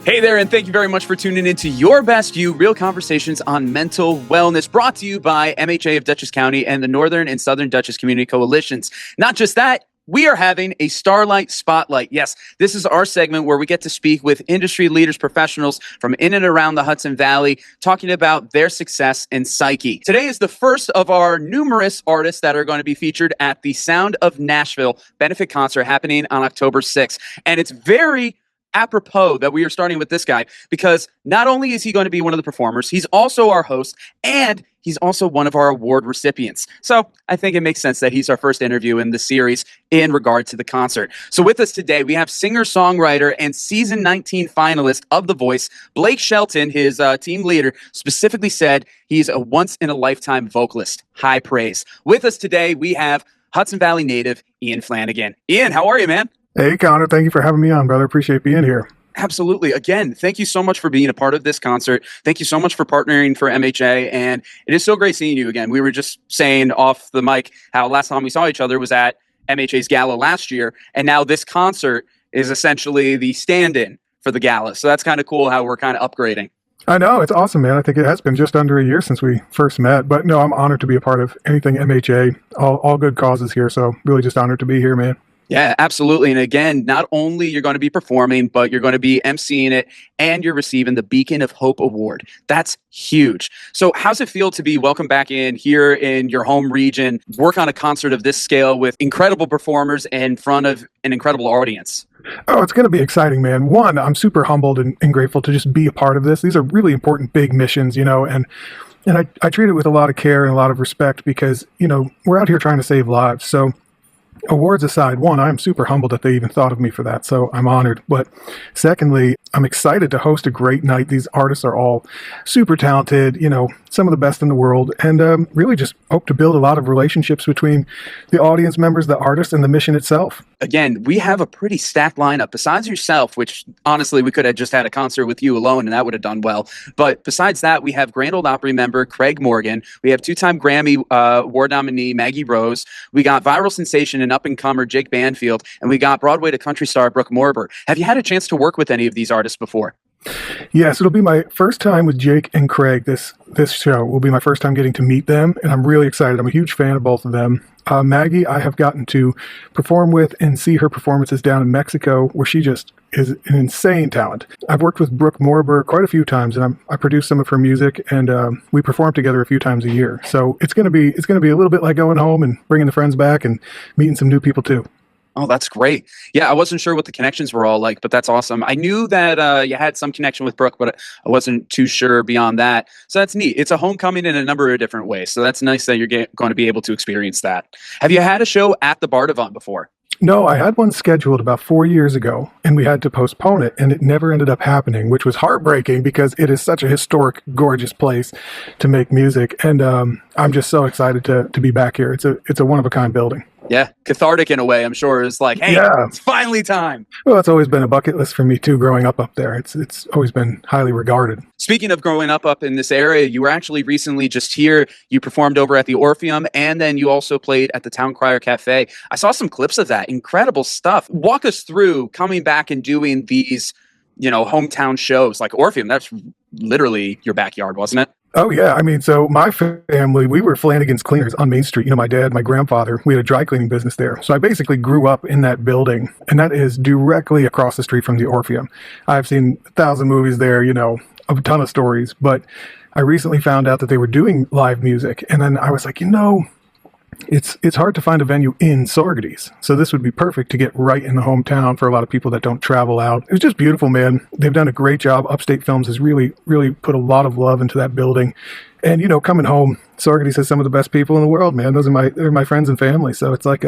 Hey there, and thank you very much for tuning into Your Best You, real conversations on mental wellness, brought to you by MHA of Dutchess County and the Northern and Southern Dutchess Community Coalitions. Not just that, we are having a Starlight Spotlight. Yes, this is our segment where we get to speak with industry leaders, professionals from in and around the Hudson Valley, talking about their success and psyche. Today is the first of our numerous artists that are going to be featured at the Sound of Nashville benefit concert happening on October 6th. And it's very apropos that we are starting with this guy, because not only is he going to be one of the performers, he's also our host, and he's also one of our award recipients. So I think it makes sense that he's our first interview in the series in regard to the concert. So with us today, we have singer-songwriter and season 19 finalist of The Voice, Blake Shelton. His team leader specifically said he's a once-in-a-lifetime vocalist. High praise. With us today, we have Hudson Valley native Ian Flanigan. Ian, how are you, man? Hey, Connor. Thank you for having me on, brother. Appreciate being here. Absolutely. Again, thank you so much for being a part of this concert. Thank you so much for partnering for MHA. And it is so great seeing you again. We were just saying off the mic how last time we saw each other was at MHA's gala last year. And now this concert is essentially the stand-in for the gala. So that's kind of cool how we're kind of upgrading. I know. It's awesome, man. I think it has been just under a year since we first met. But no, I'm honored to be a part of anything MHA. All good causes here. So really just honored to be here, man. Yeah, absolutely. And again, not only you're going to be performing, but you're going to be emceeing it, and you're receiving the Beacon of Hope Award. That's huge. So how's it feel to be welcomed back in here in your home region, work on a concert of this scale with incredible performers in front of an incredible audience? Oh, it's going to be exciting, man. One, I'm super humbled and grateful to just be a part of this. These are really important, big missions, and I treat it with a lot of care and a lot of respect because, we're out here trying to save lives. So awards aside, one, I'm super humbled that they even thought of me for that, so I'm honored. But secondly, I'm excited to host a great night. These artists are all super talented, some of the best in the world, and really just hope to build a lot of relationships between the audience members, the artists, and the mission itself. Again, we have a pretty stacked lineup. Besides yourself, which honestly, we could have just had a concert with you alone and that would have done well. But besides that, we have Grand Ole Opry member Craig Morgan. We have two-time Grammy Award nominee Maggie Rose. We got viral sensation and up-and-comer Jake Banfield. And we got Broadway to country star Brooke Moriber. Have you had a chance to work with any of these artists before? Yes, it'll be my first time with Jake and Craig. This show will be my first time getting to meet them, and I'm really excited. I'm a huge fan of both of them. Maggie, I have gotten to perform with and see her performances down in Mexico, where she just is an insane talent. I've worked with Brooke Moriber quite a few times, and I produce some of her music, and we perform together a few times a year. So it's gonna be a little bit like going home and bringing the friends back and meeting some new people too. Oh, that's great. Yeah, I wasn't sure what the connections were all like, but that's awesome. I knew that you had some connection with Brooke, but I wasn't too sure beyond that. So that's neat. It's a homecoming in a number of different ways. So that's nice that you're going to be able to experience that. Have you had a show at the Bardavon before? No, I had one scheduled about 4 years ago, and we had to postpone it, and it never ended up happening, which was heartbreaking because it is such a historic, gorgeous place to make music, and I'm just so excited to be back here. It's a one-of-a-kind building. Yeah, cathartic in a way, I'm sure. It's like, hey, yeah, it's finally time. Well, it's always been a bucket list for me, too, growing up there. It's always been highly regarded. Speaking of growing up in this area, you were actually recently just here. You performed over at the Orpheum, and then you also played at the Town Crier Cafe. I saw some clips of that. Incredible stuff. Walk us through coming back and doing these, hometown shows like Orpheum. That's literally your backyard, wasn't it? Oh, yeah. I mean, so my family, we were Flanigan's cleaners on Main Street. My dad, my grandfather, we had a dry cleaning business there. So I basically grew up in that building, and that is directly across the street from the Orpheum. I've seen 1,000 movies there, a ton of stories. But I recently found out that they were doing live music. And then I was like, it's hard to find a venue in Saugerties. So this would be perfect to get right in the hometown for a lot of people that don't travel out. It was just beautiful, man. They've done a great job. Upstate Films has really, really put a lot of love into that building. And, coming home, Saugerties has some of the best people in the world, man. They're my friends and family. So it's like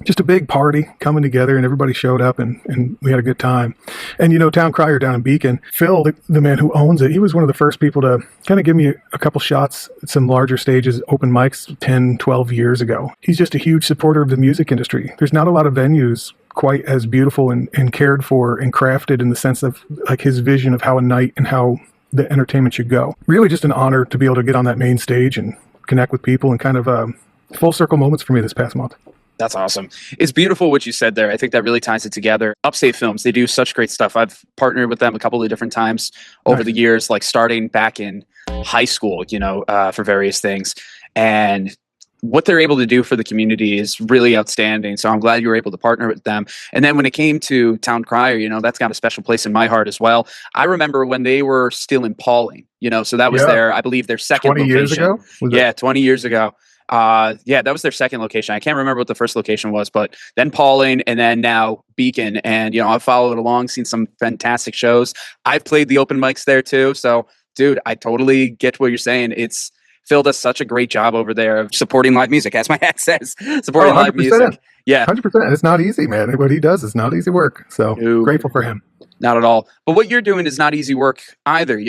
just a big party coming together, and everybody showed up, and we had a good time. And, Town Crier down in Beacon, Phil, the man who owns it, he was one of the first people to kind of give me a couple shots at some larger stages, open mics 10, 12 years ago. He's just a huge supporter of the music industry. There's not a lot of venues quite as beautiful and cared for and crafted in the sense of like his vision of how a night and how the entertainment should go. Really just an honor to be able to get on that main stage and connect with people, and kind of full circle moments for me this past month. That's awesome. It's beautiful what you said there. I think that really ties it together. Upstate Films, they do such great stuff. I've partnered with them a couple of different times over the Nice. years, like starting back in high school, for various things. And what they're able to do for the community is really outstanding. So I'm glad you were able to partner with them. And then when it came to Town Crier, that's got a special place in my heart as well. I remember when they were still in Pauling, so that was Yeah. I believe their second 20 location. years ago? Was it? Yeah, 20 years ago. Yeah, that was their second location. I can't remember what the first location was, but then Pauling and then now Beacon. And, I've followed along, seen some fantastic shows. I've played the open mics there too. So, dude, I totally get what you're saying. It's Phil does such a great job over there of supporting live music, as my hat says, supporting live 100%. music. Yeah. 100%. It's not easy, man. What he does is not easy work. So No. grateful for him. Not at all. But what you're doing is not easy work either,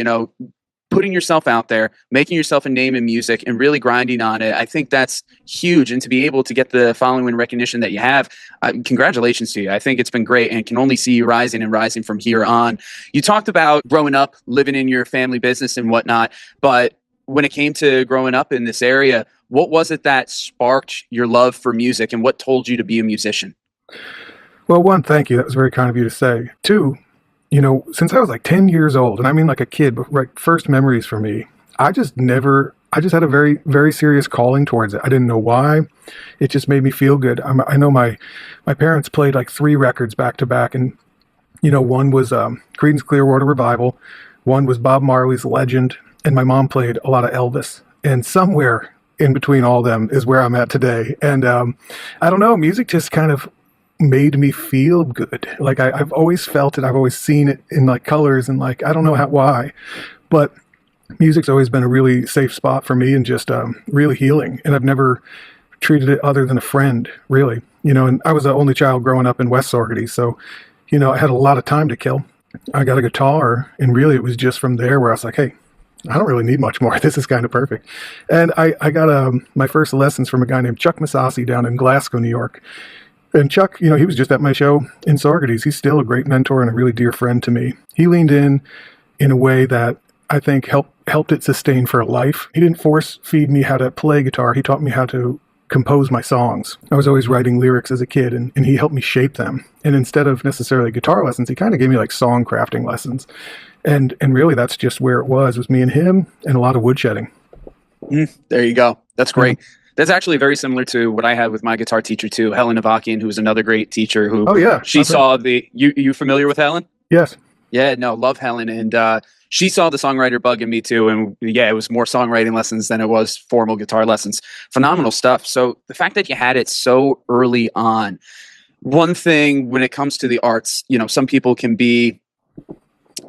putting yourself out there, making yourself a name in music and really grinding on it. I think that's huge. And to be able to get the following and recognition that you have, congratulations to you. I think it's been great and can only see you rising and rising from here on. You talked about growing up, living in your family business and whatnot, but when it came to growing up in this area, what was it that sparked your love for music and what told you to be a musician? Well, one, thank you. That was very kind of you to say. Two, since I was like 10 years old, and I mean like a kid, but right, first memories for me, I just had a very, very serious calling towards it. I didn't know why. It just made me feel good. I know my parents played like 3 records back to back, and, one was Creedence Clearwater Revival, one was Bob Marley's Legend, and my mom played a lot of Elvis. And somewhere in between all of them is where I'm at today. And I don't know, music just kind of made me feel good. Like I've always felt it. I've always seen it in like colors and like, I don't know why, but music's always been a really safe spot for me and just really healing. And I've never treated it other than a friend, really, and I was the only child growing up in West Saugerty. So, I had a lot of time to kill. I got a guitar and really it was just from there where I was like, hey, I don't really need much more. This is kind of perfect. And I got my first lessons from a guy named Chuck Masasi down in Glasgow, New York. And Chuck, he was just at my show in Saugerties. He's still a great mentor and a really dear friend to me. He leaned in a way that I think helped it sustain for life. He didn't force feed me how to play guitar. He taught me how to compose my songs. I was always writing lyrics as a kid, and he helped me shape them. And instead of necessarily guitar lessons, he kind of gave me like song crafting lessons. And really, that's just where it was me and him and a lot of woodshedding. There you go. That's great. That's actually very similar to what I had with my guitar teacher too, Helen Navakian, who was another great teacher who she saw you familiar with Helen? Yes. Yeah, no, love Helen. And she saw the songwriter bug in me too. And yeah, it was more songwriting lessons than it was formal guitar lessons. Phenomenal stuff. So the fact that you had it so early on, one thing when it comes to the arts, some people can be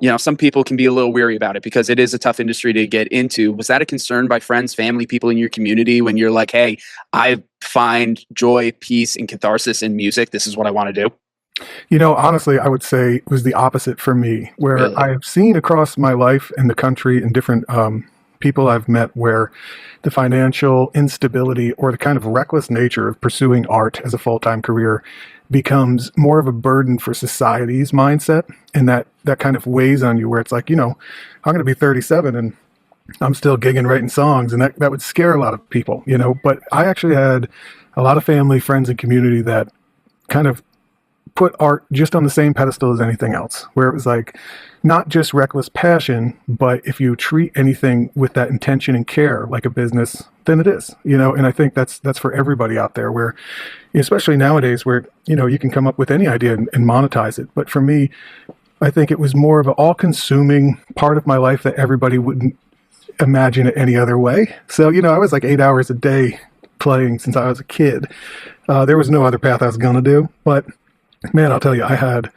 a little weary about it because it is a tough industry to get into. Was that a concern by friends, family, people in your community when you're like, hey, I find joy, peace, and catharsis in music. This is what I want to do? Honestly, I would say it was the opposite for me, where Really? I have seen across my life in the country and different people I've met where the financial instability or the kind of reckless nature of pursuing art as a full-time career becomes more of a burden for society's mindset. And that kind of weighs on you where it's like, I'm going to be 37 and I'm still gigging, writing songs. And that would scare a lot of people, but I actually had a lot of family, friends, and community that kind of put art just on the same pedestal as anything else, where it was like not just reckless passion, but if you treat anything with that intention and care like a business, then it is, and I think that's for everybody out there where, especially nowadays where, you can come up with any idea and monetize it. But for me, I think it was more of an all-consuming part of my life that everybody wouldn't imagine it any other way. So, I was like 8 hours a day playing since I was a kid. There was no other path I was going to do, but man, I'll tell you, I had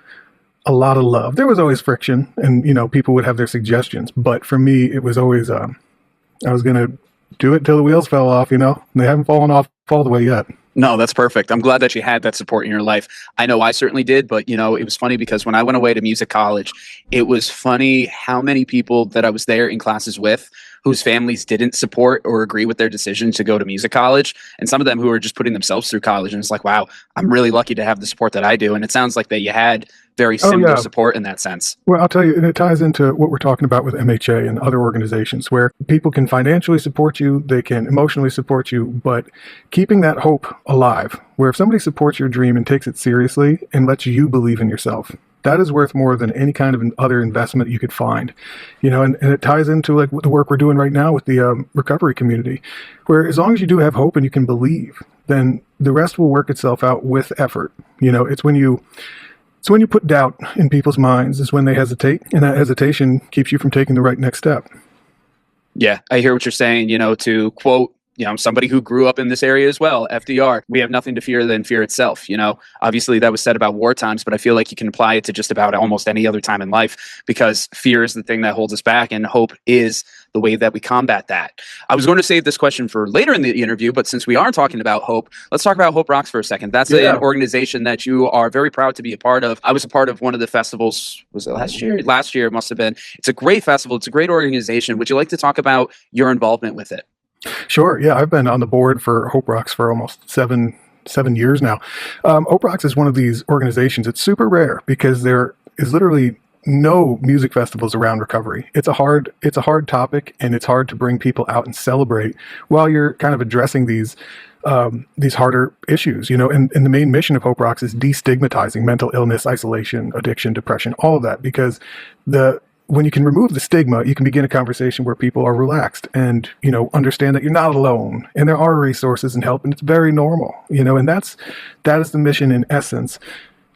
a lot of love. There was always friction and, people would have their suggestions. But for me, it was always, I was going to do it till the wheels fell off, and they haven't fallen off all the way yet. No, that's perfect. I'm glad that you had that support in your life. I know I certainly did, but, it was funny because when I went away to music college, it was funny how many people that I was there in classes with whose families didn't support or agree with their decision to go to music college. And some of them who were just putting themselves through college. And it's like, wow, I'm really lucky to have the support that I do. And it sounds like that you had very Oh, similar yeah. support in that sense. Well, I'll tell you, and it ties into what we're talking about with MHA and other organizations where people can financially support you, they can emotionally support you, but keeping that hope alive, where if somebody supports your dream and takes it seriously and lets you believe in yourself, that is worth more than any kind of other investment you could find, and it ties into like the work we're doing right now with the recovery community, where as long as you do have hope and you can believe, then the rest will work itself out with effort. It's when you put doubt in people's minds is when they hesitate, and that hesitation keeps you from taking the right next step. Yeah, I hear what you're saying, to quote, somebody who grew up in this area as well, FDR, we have nothing to fear than fear itself. Obviously that was said about war times, but I feel like you can apply it to just about almost any other time in life, because fear is the thing that holds us back and hope is the way that we combat that. I was going to save this question for later in the interview, but since we are talking about Hope, let's talk about Hope Rocks for a second. That's an organization that you are very proud to be a part of. I was a part of one of the festivals, was it last year? Last year it must have been. It's a great festival. It's a great organization. Would you like to talk about your involvement with it? Sure. Yeah, I've been on the board for Hope Rocks for almost seven years now. Hope Rocks is one of these organizations. It's super rare because there is literally no music festivals around recovery. It's a hard topic, and it's hard to bring people out and celebrate while you're kind of addressing these harder issues, and the main mission of Hope Rocks is destigmatizing mental illness, isolation, addiction, depression, all of that, because when you can remove the stigma, you can begin a conversation where people are relaxed and, understand that you're not alone and there are resources and help, and it's very normal, and that is the mission in essence.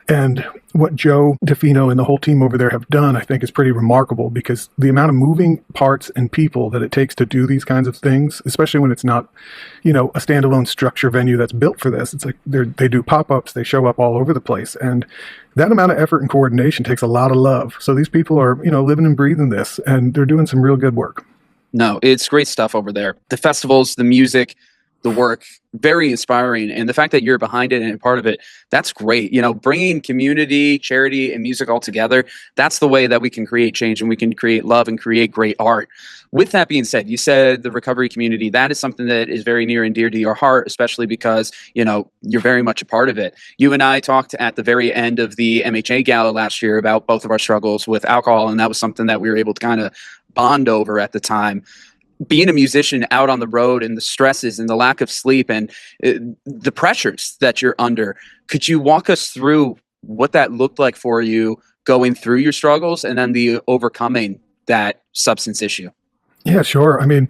And what Joe DeFino and the whole team over there have done, I think, is pretty remarkable, because the amount of moving parts and people that it takes to do these kinds of things, especially when it's not, a standalone structure venue that's built for this. It's like they do pop-ups, they show up all over the place. And that amount of effort and coordination takes a lot of love. So these people are, living and breathing this, and they're doing some real good work. No, it's great stuff over there. The festivals, the music, the work, very inspiring. And the fact that you're behind it and a part of it, that's great. Bringing community, charity, and music all together, that's the way that we can create change, and we can create love and create great art. With that being said, you said the recovery community, that is something that is very near and dear to your heart, especially because, you're very much a part of it. You and I talked at the very end of the MHA Gala last year about both of our struggles with alcohol, and that was something that we were able to kind of bond over at the time. Being a musician out on the road, and the stresses and the lack of sleep and the pressures that you're under, could you walk us through what that looked like for you going through your struggles and then the overcoming that substance issue? Yeah, sure. I mean,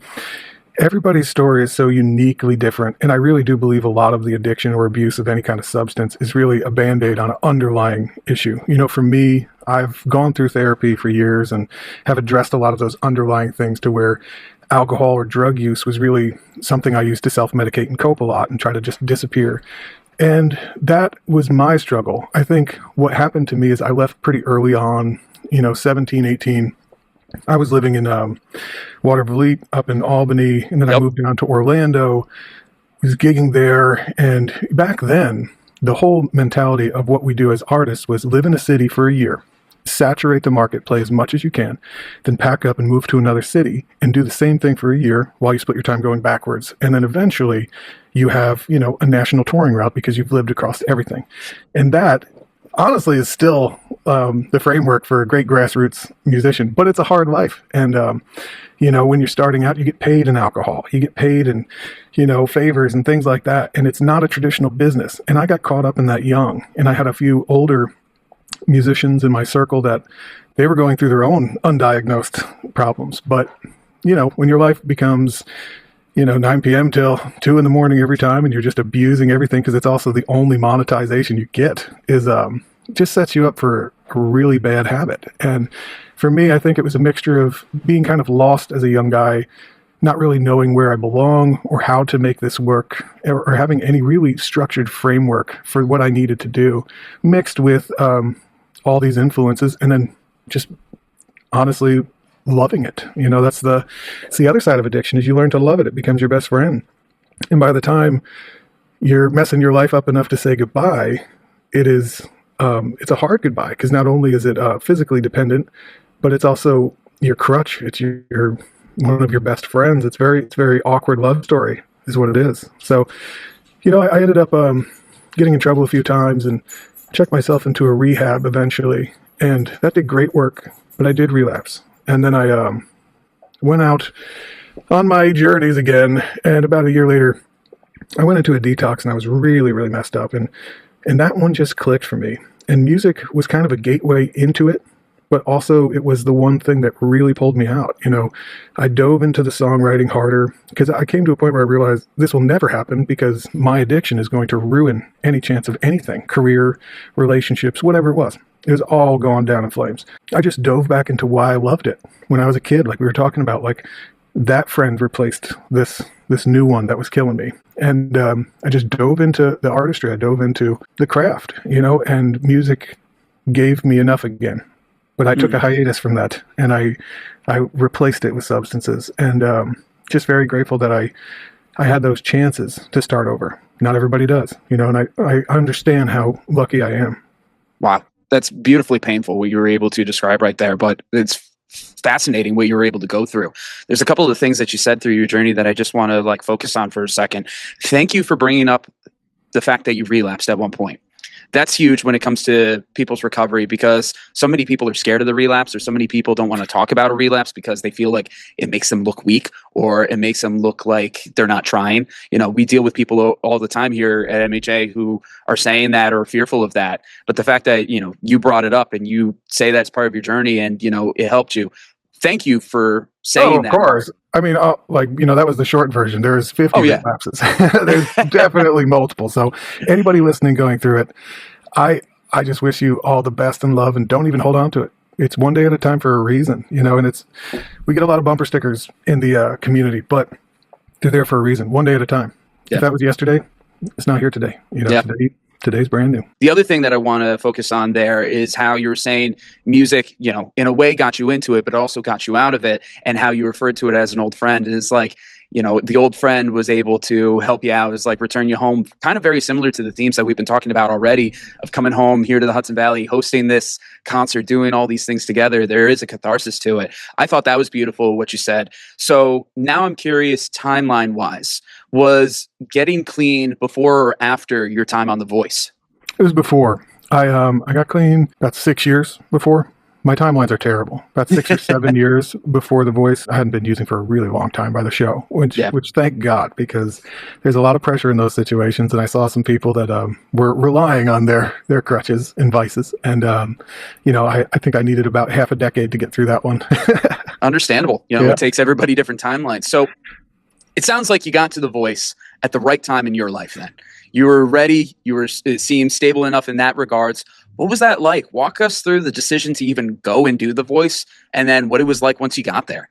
everybody's story is so uniquely different. And I really do believe a lot of the addiction or abuse of any kind of substance is really a Band-Aid on an underlying issue. For me, I've gone through therapy for years and have addressed a lot of those underlying things to where alcohol or drug use was really something I used to self-medicate and cope a lot and try to just disappear. And that was my struggle. I think what happened to me is I left pretty early on, 17, 18. I was living in Waterville up in Albany, and then I moved down to Orlando, was gigging there. And back then, the whole mentality of what we do as artists was live in a city for a year, saturate the market, play as much as you can, then pack up and move to another city and do the same thing for a year while you split your time going backwards. And then eventually you have, a national touring route because you've lived across everything. And that honestly is still the framework for a great grassroots musician, but it's a hard life. And, when you're starting out, you get paid in alcohol, you get paid in, favors and things like that. And it's not a traditional business. And I got caught up in that young, and I had a few older musicians in my circle that they were going through their own undiagnosed problems. But, when your life becomes, 9 p.m. till 2 a.m. every time, and you're just abusing everything because it's also the only monetization you get, is just sets you up for a really bad habit. And for me, I think it was a mixture of being kind of lost as a young guy, not really knowing where I belong or how to make this work, or having any really structured framework for what I needed to do, mixed with all these influences, and then just honestly loving it. That's the other side of addiction, is you learn to love it. It becomes your best friend. And by the time you're messing your life up enough to say goodbye, it's a hard goodbye, because not only is it physically dependent, but it's also your crutch. It's your one of your best friends. It's very awkward love story is what it is. So, I ended up getting in trouble a few times and checked myself into a rehab eventually, and that did great work, but I did relapse. And then I went out on my journeys again, and about a year later, I went into a detox, and I was really, really messed up, and that one just clicked for me. And music was kind of a gateway into it, but also it was the one thing that really pulled me out. I dove into the songwriting harder because I came to a point where I realized this will never happen because my addiction is going to ruin any chance of anything, career, relationships, whatever it was. It was all gone down in flames. I just dove back into why I loved it. When I was a kid, like we were talking about, like that friend replaced this new one that was killing me. And I just dove into the artistry. I dove into the craft, and music gave me enough again. But I took a hiatus from that, and I replaced it with substances. And just very grateful that I had those chances to start over. Not everybody does, and I understand how lucky I am. Wow. That's beautifully painful what you were able to describe right there, but it's fascinating what you were able to go through. There's a couple of things that you said through your journey that I just want to focus on for a second. Thank you for bringing up the fact that you relapsed at one point. That's huge when it comes to people's recovery, because so many people are scared of the relapse, or so many people don't want to talk about a relapse because they feel like it makes them look weak, or it makes them look like they're not trying. We deal with people all the time here at MHA who are saying that or fearful of that. But the fact that, you brought it up and you say that's part of your journey and, it helped you. Thank you for saying that. Of course. I mean, that was the short version. There's 50 relapses. There's definitely multiple. So anybody listening going through it, I just wish you all the best and love, and don't even hold on to it. It's one day at a time for a reason, and we get a lot of bumper stickers in the community, but they're there for a reason. One day at a time. Yeah. If that was yesterday, it's not here today. Today's brand new. The other thing that I want to focus on there is how you were saying music, in a way got you into it, but also got you out of it, and how you referred to it as an old friend. It's like, the old friend was able to help you out, is like return you home, kind of very similar to the themes that we've been talking about already of coming home here to the Hudson Valley, hosting this concert, doing all these things together. There is a catharsis to it. I thought that was beautiful what you said. So now I'm curious, timeline wise, was getting clean before or after your time on The Voice? It was before. I got clean about 6 years before. My timelines are terrible. About 6 or 7 years before The Voice, I hadn't been using for a really long time by the show, which thank God, because there's a lot of pressure in those situations. And I saw some people that were relying on their crutches and vices. And, I think I needed about half a decade to get through that one. Understandable. It takes everybody different timelines. So it sounds like you got to The Voice at the right time in your life then. You were ready. It seemed stable enough in that regards. What was that like? Walk us through the decision to even go and do The Voice, and then what it was like once you got there.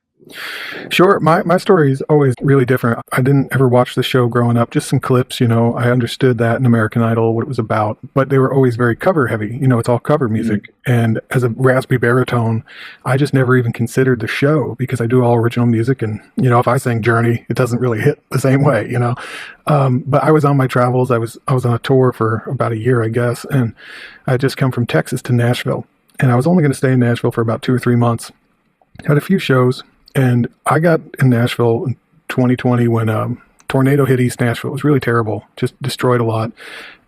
Sure. My story is always really different. I didn't ever watch the show growing up, just some clips, I understood that in American Idol, what it was about, but they were always very cover heavy. It's all cover music. Mm-hmm. And as a raspy baritone, I just never even considered the show because I do all original music. And, if I sang Journey, it doesn't really hit the same way, But I was on my travels. I was on a tour for about a year, I guess. And I had just come from Texas to Nashville. And I was only going to stay in Nashville for about 2 or 3 months. Had a few shows. And I got in Nashville in 2020 when tornado hit East Nashville. It was really terrible, just destroyed a lot.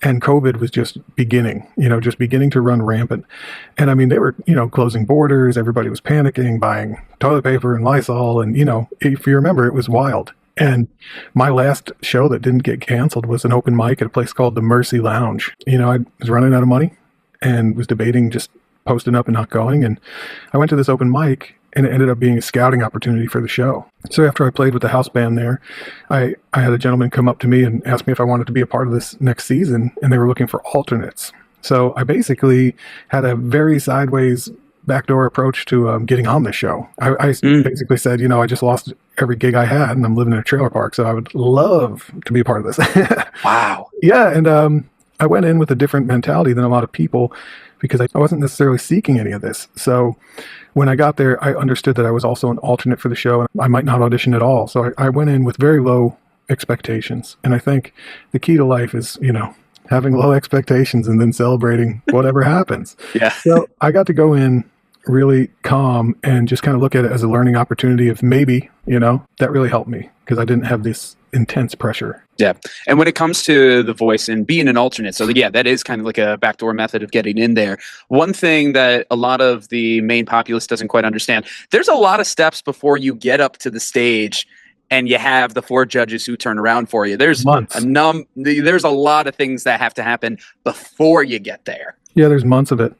And COVID was just beginning to run rampant. And I mean, they were, closing borders. Everybody was panicking, buying toilet paper and Lysol. And, if you remember, it was wild. And my last show that didn't get canceled was an open mic at a place called the Mercy Lounge. I was running out of money and was debating just posting up and not going. And I went to this open mic, and it ended up being a scouting opportunity for the show. So after I played with the house band there, I had a gentleman come up to me and ask me if I wanted to be a part of this next season, and they were looking for alternates. So I basically had a very sideways backdoor approach to getting on this show. I basically said, I just lost every gig I had, and I'm living in a trailer park, so I would love to be a part of this. Wow. Yeah, and I went in with a different mentality than a lot of people because I wasn't necessarily seeking any of this. So when I got there, I understood that I was also an alternate for the show, and I might not audition at all. So I went in with very low expectations. And I think the key to life is, having low expectations and then celebrating whatever happens. Yeah. So I got to go in really calm and just kind of look at it as a learning opportunity of maybe, that really helped me because I didn't have this intense pressure. Yeah. And when it comes to the voice and being an alternate, so yeah, that is kind of like a backdoor method of getting in there. One thing that a lot of the main populace doesn't quite understand, there's a lot of steps before you get up to the stage and you have the 4 judges who turn around for you. There's Months. There's a lot of things that have to happen before you get there. Yeah, there's months of it,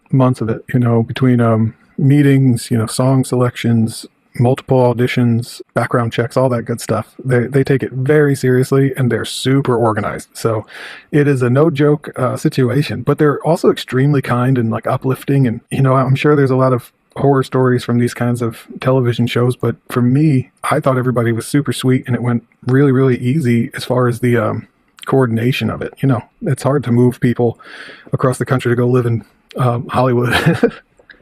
between meetings, song selections, multiple auditions, background checks, all that good stuff. They take it very seriously and they're super organized. So it is a no joke situation, but they're also extremely kind and like uplifting. And, I'm sure there's a lot of horror stories from these kinds of television shows, but for me, I thought everybody was super sweet and it went really, really easy as far as the coordination of it. It's hard to move people across the country to go live in Hollywood.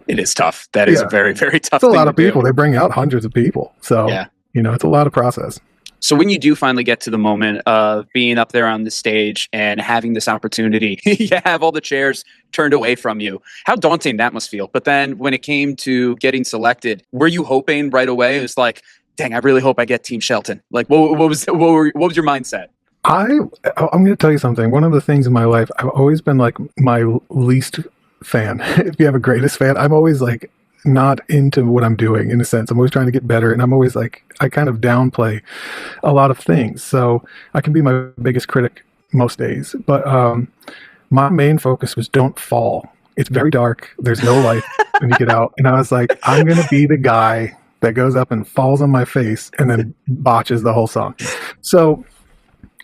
It is tough. That is a very, very tough thing. It's a lot lot of people. They bring out hundreds of people. So, it's a lot of process. So when you do finally get to the moment of being up there on the stage and having this opportunity, you have all the chairs turned away from you. How daunting that must feel. But then when it came to getting selected, were you hoping right away? It was like, dang, I really hope I get Team Shelton. Like, what was your mindset? I'm going to tell you something. One of the things in my life, I've always been like my least fan. If you have a greatest fan, I'm always like not into what I'm doing in a sense. I'm always trying to get better. And I'm always like, I kind of downplay a lot of things. So I can be my biggest critic most days. But my main focus was don't fall. It's very dark. There's no light when you get out. And I was like, I'm going to be the guy that goes up and falls on my face and then botches the whole song. So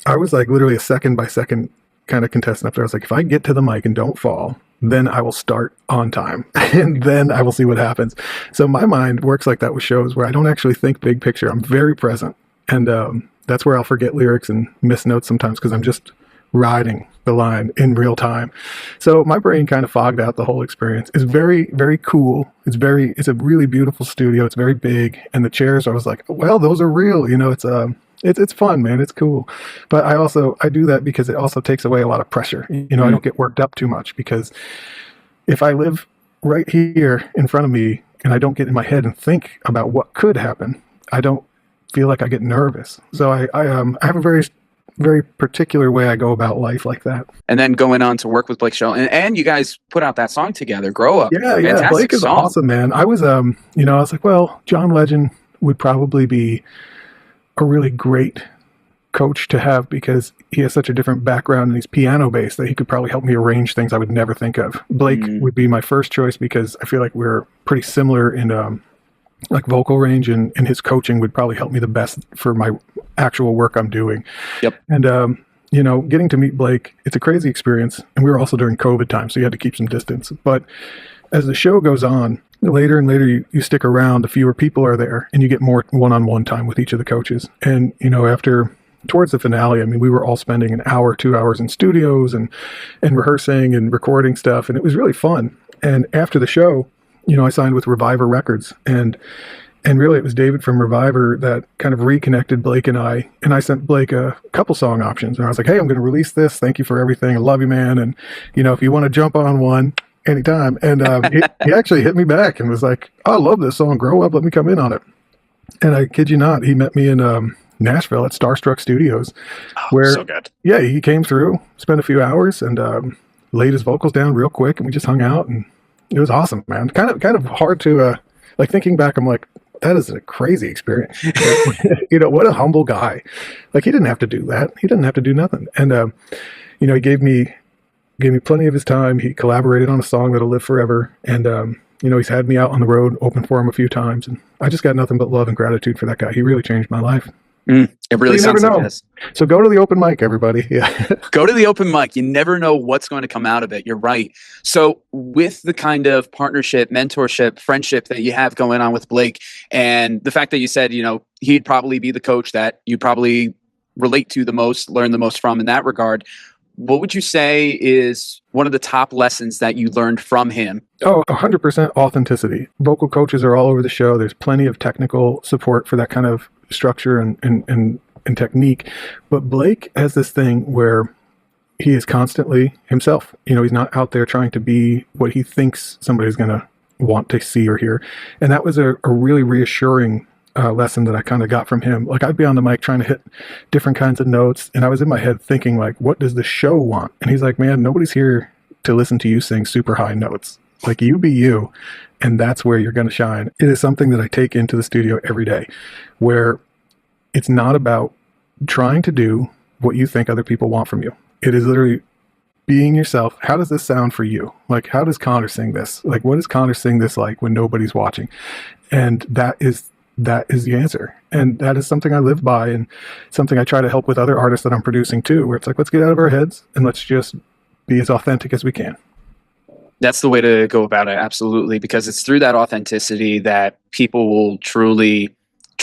I was like literally a second by second kind of contestant up there. I was like, if I get to the mic and don't fall, then I will start on time and then I will see what happens. So my mind works like that with shows where I don't actually think big picture. I'm very present. And that's where I'll forget lyrics and miss notes sometimes because I'm just riding the line in real time. So my brain kind of fogged out the whole experience. It's very, very cool. It's a really beautiful studio. It's very big. And the chairs, I was like, well, those are real. It's fun, man. It's cool. But I do that because it also takes away a lot of pressure. I don't get worked up too much because if I live right here in front of me and I don't get in my head and think about what could happen, I don't feel like I get nervous. So I have a very, very particular way I go about life like that. And then going on to work with Blake Shelton, and you guys put out that song together, Grow Up. Yeah. Fantastic Blake is song. awesome, man. I was, I was like, well, John Legend would probably be a really great coach to have because he has such a different background and he's piano based that he could probably help me arrange things I would never think of. Blake would be my first choice because I feel like we're pretty similar in like vocal range and his coaching would probably help me the best for my actual work I'm doing. Yep. And getting to meet Blake, it's a crazy experience. And we were also during COVID time, so you had to keep some distance. But as the show goes on, later and later you stick around, the fewer people are there, and you get more one-on-one time with each of the coaches. And, towards the finale, we were all spending an hour, 2 hours in studios and rehearsing and recording stuff, and it was really fun. And after the show, I signed with Reviver Records, and really it was David from Reviver that kind of reconnected Blake and I sent Blake a couple song options, and I was like, hey, I'm going to release this. Thank you for everything. I love you, man. And, if you want to jump on one, anytime. And he actually hit me back and was like, oh, I love this song, Grow Up, let me come in on it. And I kid you not, he met me in Nashville at Starstruck Studios. Where, so good. Yeah, he came through, spent a few hours and laid his vocals down real quick and we just hung out and it was awesome, man. Kind of hard to, thinking back, I'm like, that is a crazy experience. What a humble guy. Like he didn't have to do that. He didn't have to do nothing. And, he gave me plenty of his time. He collaborated on a song that'll live forever. And, he's had me out on the road, open for him a few times. And I just got nothing but love and gratitude for that guy. He really changed my life. It really sounds like this. So go to the open mic, everybody. Yeah. Go to the open mic. You never know what's going to come out of it. You're right. So with the kind of partnership, mentorship, friendship that you have going on with Blake, and the fact that you said, he'd probably be the coach that you probably relate to the most, learn the most from in that regard. What would you say is one of the top lessons that you learned from him? Oh, 100% authenticity. Vocal coaches are all over the show. There's plenty of technical support for that kind of structure and technique. But Blake has this thing where he is constantly himself. He's not out there trying to be what he thinks somebody's going to want to see or hear. And that was a really reassuring lesson that I kind of got from him. Like, I'd be on the mic trying to hit different kinds of notes, and I was in my head thinking, like, what does the show want? And he's like, man, nobody's here to listen to you sing super high notes. Like, you be you, and that's where you're going to shine. It is something that I take into the studio every day, where it's not about trying to do what you think other people want from you. It is literally being yourself. How does this sound for you? Like, how does Connor sing this? Like, what does Connor sing this like when nobody's watching? And that is the answer. And that is something I live by, and something I try to help with other artists that I'm producing too, where it's like, let's get out of our heads and let's just be as authentic as we can. That's the way to go about it. Absolutely. Because it's through that authenticity that people will truly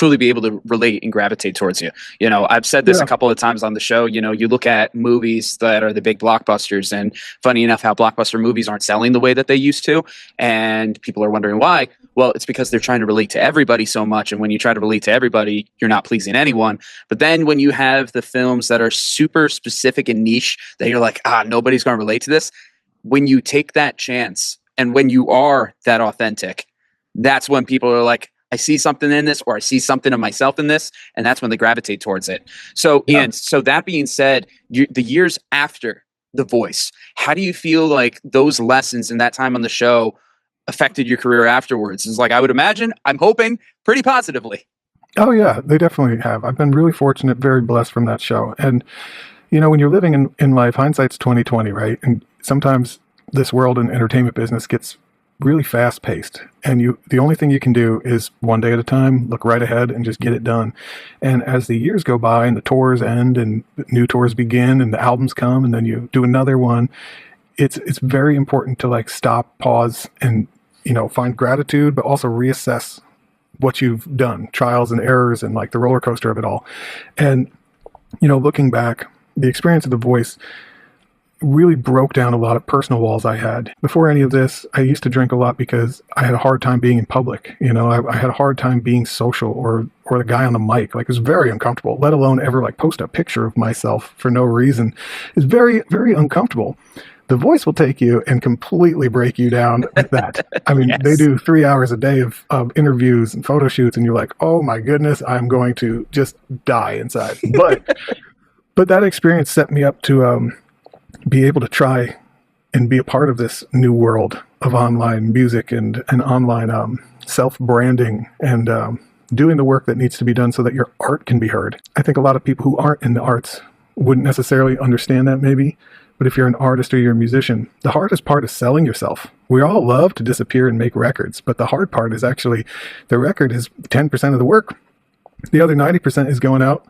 be able to relate and gravitate towards you. You know, I've said this a couple of times on the show. You know, you look at movies that are the big blockbusters, and funny enough, how blockbuster movies aren't selling the way that they used to. And people are wondering why. Well, it's because they're trying to relate to everybody so much. And when you try to relate to everybody, you're not pleasing anyone. But then when you have the films that are super specific and niche, that you're like, nobody's going to relate to this. When you take that chance and when you are that authentic, that's when people are like, I see something in this, or I see something of myself in this, and that's when they gravitate towards it. So, Ian, so that being said, the years after The Voice, how do you feel like those lessons in that time on the show affected your career afterwards? It's like, I would imagine, I'm hoping, pretty positively. Oh yeah, they definitely have. I've been really fortunate, very blessed from that show. And, you know, when you're living in life, hindsight's 20/20, right? And sometimes this world and entertainment business gets really fast paced, and the only thing you can do is one day at a time, look right ahead and just get it done. And as the years go by and the tours end and new tours begin and the albums come and then you do another one, it's very important to like stop, pause, and, you know, find gratitude, but also reassess what you've done, trials and errors, and like the roller coaster of it all. And, you know, looking back, the experience of The Voice really broke down a lot of personal walls I had. Before any of this, I used to drink a lot because I had a hard time being in public. You know, I had a hard time being social or the guy on the mic. Like, it was very uncomfortable, let alone ever like post a picture of myself for no reason. It's very, very uncomfortable. The Voice will take you and completely break you down with that. I mean, They do 3 hours a day of interviews and photo shoots, and you're like, oh my goodness, I'm going to just die inside. But that experience set me up to be able to try and be a part of this new world of online music and online self-branding and doing the work that needs to be done so that your art can be heard. I think a lot of people who aren't in the arts wouldn't necessarily understand that maybe, but if you're an artist or you're a musician, the hardest part is selling yourself. We all love to disappear and make records, but the hard part is actually the record is 10% of the work. The other 90% is going out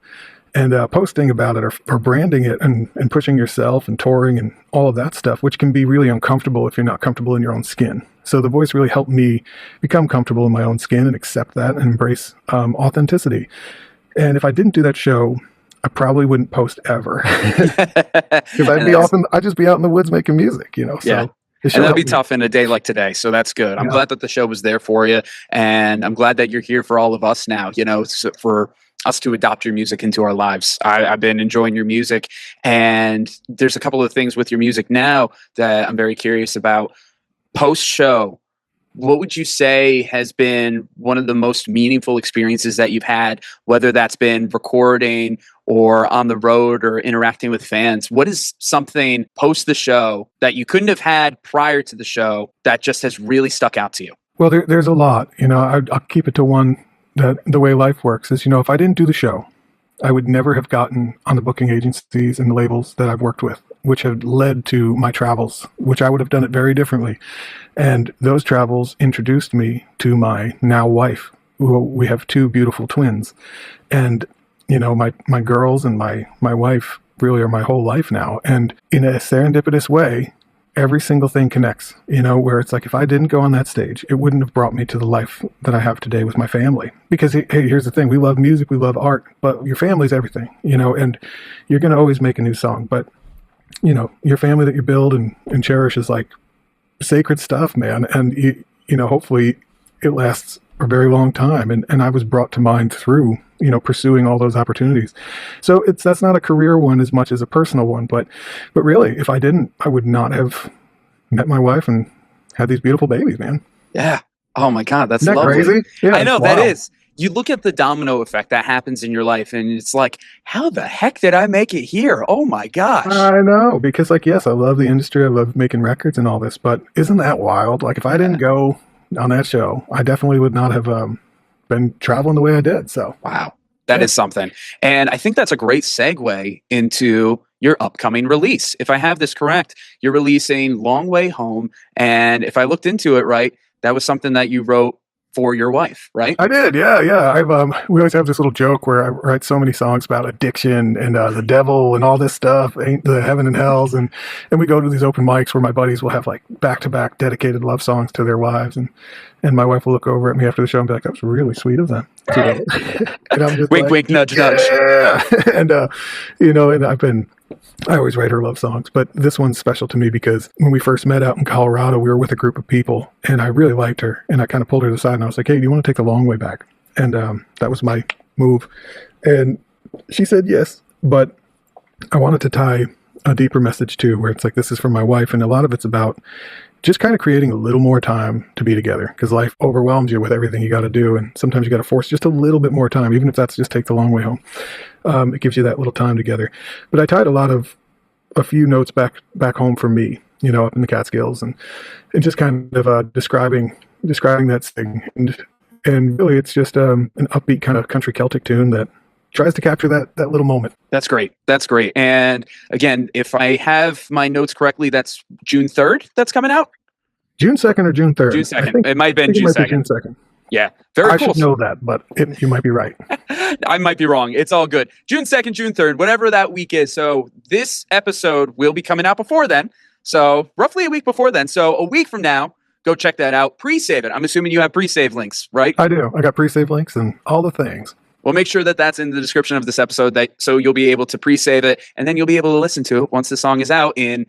and posting about it or branding it and pushing yourself and touring and all of that stuff, which can be really uncomfortable if you're not comfortable in your own skin. So The Voice really helped me become comfortable in my own skin and accept that and embrace authenticity. And if I didn't do that show, I probably wouldn't post ever, because I'd just be out in the woods making music, you know. So yeah. And that'd be tough in a day like today. So that's good. I'm glad that the show was there for you, and I'm glad that you're here for all of us now, you know, for us to adopt your music into our lives. I've been enjoying your music, and there's a couple of things with your music now that I'm very curious about. Post-show, what would you say has been one of the most meaningful experiences that you've had, whether that's been recording or on the road or interacting with fans? What is something post the show that you couldn't have had prior to the show that just has really stuck out to you? Well, there's a lot. You know, I'll keep it to one. That the way life works is, you know, if I didn't do the show, I would never have gotten on the booking agencies and the labels that I've worked with, which have led to my travels, which I would have done it very differently. And those travels introduced me to my now wife. We have 2 beautiful twins. And, you know, my girls and my wife really are my whole life now. And in a serendipitous way, every single thing connects, you know, where it's like, if I didn't go on that stage, it wouldn't have brought me to the life that I have today with my family. Because, hey, here's the thing. We love music. We love art, but your family's everything, you know, and you're going to always make a new song. But, you know, your family that you build and cherish is like sacred stuff, man. And, you know, hopefully it lasts a very long time. And I was brought to mind through, you know, pursuing all those opportunities. So that's not a career one as much as a personal one, but really, if I didn't, I would not have met my wife and had these beautiful babies, man. Yeah. Oh my God, that's Isn't that lovely. crazy? Yeah, I know wow. that is. You look at the domino effect that happens in your life, and it's like, how the heck did I make it here? Oh my gosh. I know, because like, yes, I love the industry. I love making records and all this, but isn't that wild? Like, if I didn't go on that show, I definitely would not have been traveling the way I did. So, Wow. That yeah. is something. And I think that's a great segue into your upcoming release. If I have this correct, you're releasing Long Way Home. And if I looked into it right, that was something that you wrote for your wife, right? I did, yeah. We always have this little joke where I write so many songs about addiction and the devil and all this stuff, ain't the heaven and hells, and we go to these open mics where my buddies will have like back-to-back dedicated love songs to their wives, and my wife will look over at me after the show and be like, "That was really sweet of them." And I'm just Wink, like, wink, nudge, nudge. yeah. And I always write her love songs, but this one's special to me because when we first met out in Colorado, we were with a group of people, and I really liked her, and I kind of pulled her to the side, and I was like, "Hey, do you want to take the long way back?" And that was my move, and she said yes, but I wanted to tie a deeper message too, where it's like, this is for my wife, and a lot of it's about just kind of creating a little more time to be together, because life overwhelms you with everything you got to do, and sometimes you got to force just a little bit more time, even if that's just take the long way home. It gives you that little time together. But I tied a few notes back home for me, up in the Catskills, and just kind of describing that thing, and really it's just an upbeat kind of country Celtic tune that tries to capture that little moment. That's great. That's great. And again, if I have my notes correctly, that's June 3rd that's coming out? June 2nd or June 3rd? June 2nd. It might have been June 2nd. June 2nd. Yeah. Very I cool. should know that, but you might be right. I might be wrong. It's all good. June 2nd, June 3rd, whatever that week is. So this episode will be coming out before then. So roughly a week before then. So a week from now, go check that out. Pre-save it. I'm assuming you have pre-save links, right? I do. I got pre-save links and all the things. We'll make sure that that's in the description of this episode, so you'll be able to pre-save it, and then you'll be able to listen to it once the song is out in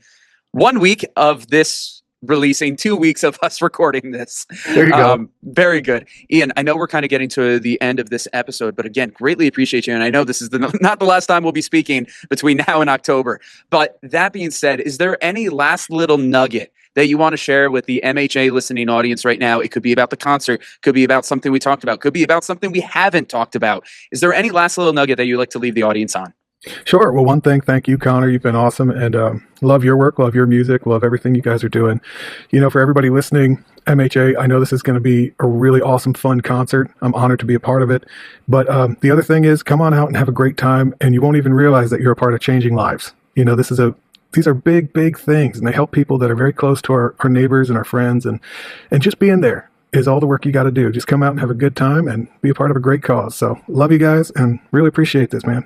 1 week of this releasing, 2 weeks of us recording this. There you go. Very good. Ian, I know we're kind of getting to the end of this episode, but again, greatly appreciate you. And I know this is not the last time we'll be speaking between now and October. But that being said, is there any last little nugget that you want to share with the MHA listening audience right now? It could be about the concert, could be about something we talked about, could be about something we haven't talked about. Is there any last little nugget that you'd like to leave the audience on? Sure. Well, one thing, thank you, Connor. You've been awesome, and love your work, love your music, love everything you guys are doing. For everybody listening, MHA, I know this is going to be a really awesome, fun concert. I'm honored to be a part of it. But the other thing is, come on out and have a great time, and you won't even realize that you're a part of changing lives. These are big, big things, and they help people that are very close to our neighbors and our friends, and just being there is all the work you got to do. Just come out and have a good time and be a part of a great cause. So love you guys and really appreciate this, man.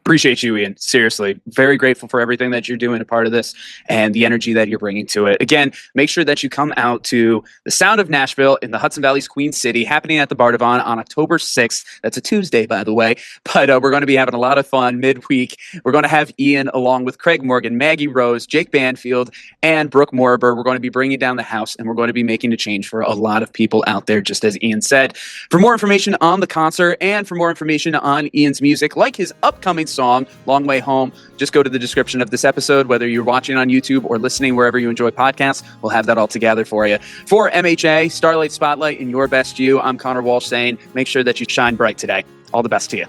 Appreciate you, Ian. Seriously. Very grateful for everything that you're doing, a part of this, and the energy that you're bringing to it. Again, make sure that you come out to the Sound of Nashville in the Hudson Valley's Queen City, happening at the Bardavon on October 6th. That's a Tuesday, by the way. But we're going to be having a lot of fun midweek. We're going to have Ian along with Craig Morgan, Maggie Rose, Jake Banfield, and Brooke Moriber. We're going to be bringing down the house, and we're going to be making a change for a lot of people out there, just as Ian said. For more information on the concert and for more information on Ian's music, like his upcoming song, Long Way Home, just go to the description of this episode, whether you're watching on YouTube or listening wherever you enjoy podcasts. We'll have that all together for you. For MHA, Starlight Spotlight, and Your Best You, I'm Connor Walsh saying, make sure that you shine bright today. All the best to you.